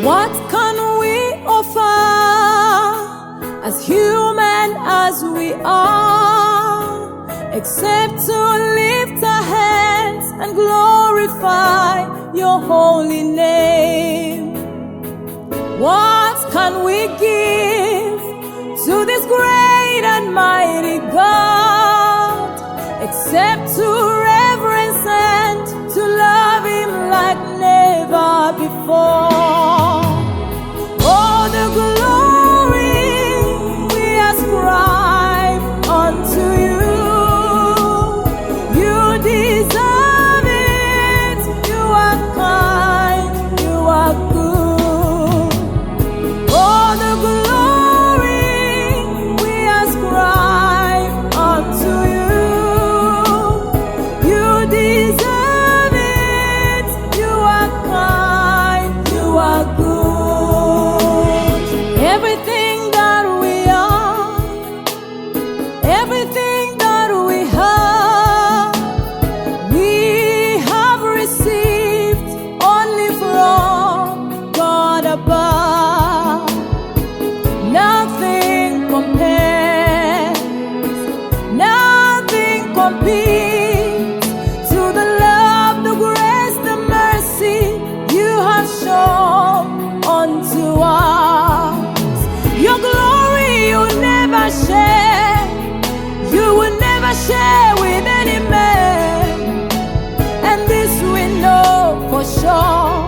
What can we offer as human as we are, except to lift our hands and glorify your holy name? What can we give to this great and mighty God, except to reverence and to love him like never before? All the glory we ascribe unto you. You deserve it. You are kind, you are good. All the glory we ascribe unto you. You deserve it. You are kind, you are good. Everything that we are, everything that we have received only from God above. Nothing compares, nothing competes to the love, the grace, the mercy you have shown unto us. Your glory you never share, you will never share with any man. And this we know for sure,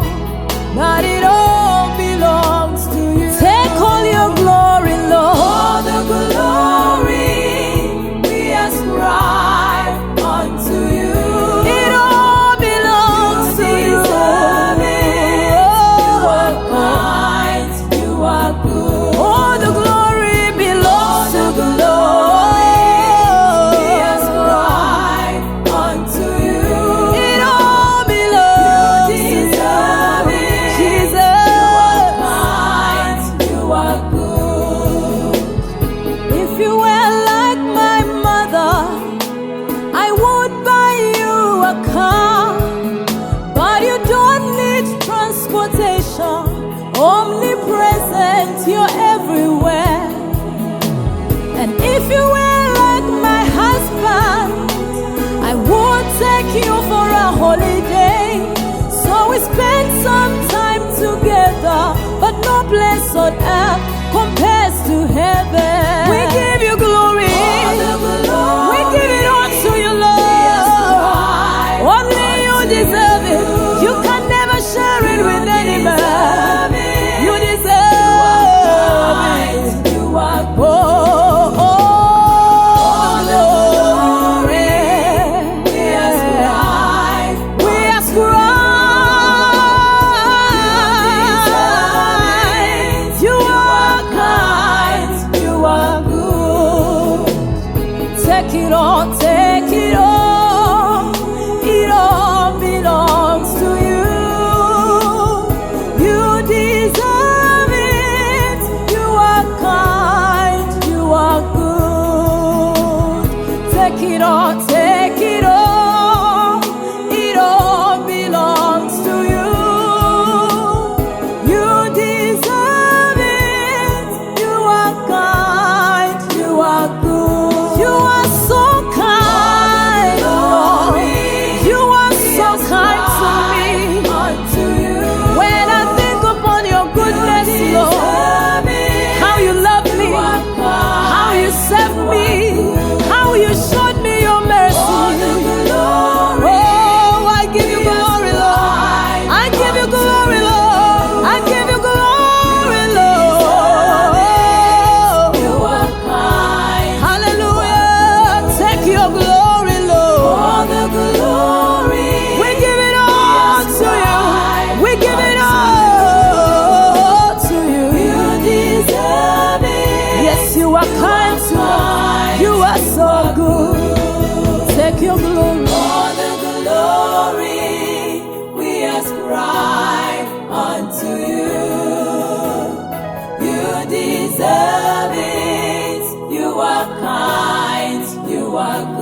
that it all belongs to you. Take all your glory, Lord. All the glory we ascribe unto you. It all belongs to you. You are kind, you are good. All the glory belongs to the Lord. We ascribe unto you. It all belongs to you. Jesus. You are good. If you were like my mother, I would buy you a car, but you don't need transportation. Omnipresent, you're everywhere. And if you were like my husband, I would take you for a holiday. So we spent some time together, but no place on earth compares to heaven. We give you glory. We give it all to you, Lord. Only you deserve it. You can never share it with any man. You deserve it. You are good. Oh, glory. We ascribe. We ascribe. You are kind. You are good. Take it all. Take it all. It all belongs to you. You deserve it. You are kind. You are good. Take it all. Take it all. It all belongs to you. You deserve it. You are kind. You are good. You are so kind, Lord. You are so kind to me. When I think upon your goodness, Lord, how you love me, how you saved me, how you showed me your mercy. Oh, I give you glory, Lord. I give you glory, Lord. I give you glory, Lord. Hallelujah. Take your glory, Lord. We give it all to you. We give it all to you. You deserve it. Yes, you are kind to us. You are so good. Take your glory. All the glory we ascribe unto you. You deserve it. You are kind. You are good.